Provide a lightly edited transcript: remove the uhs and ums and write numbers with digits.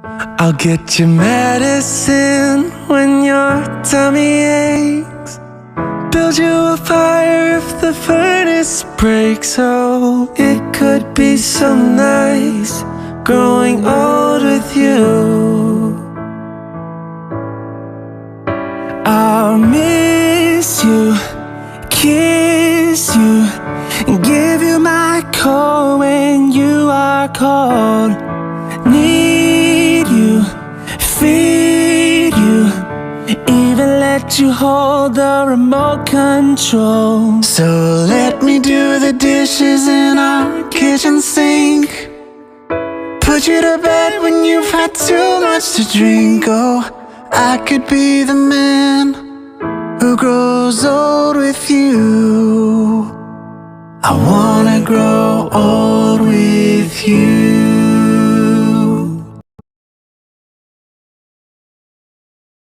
I'll get you medicine when your tummy aches. Build you a fire if the furnace breaks. Oh, it could be so nice growing old with you. I'll miss you, kiss you, and give you my call when you are cold. Need you, feed you, even let you hold the remote control. So let me do the dishes in our kitchen sink, put you to bed when you've had too much to drink. Oh, I could be the man who grows old with you. I wanna grow old with you.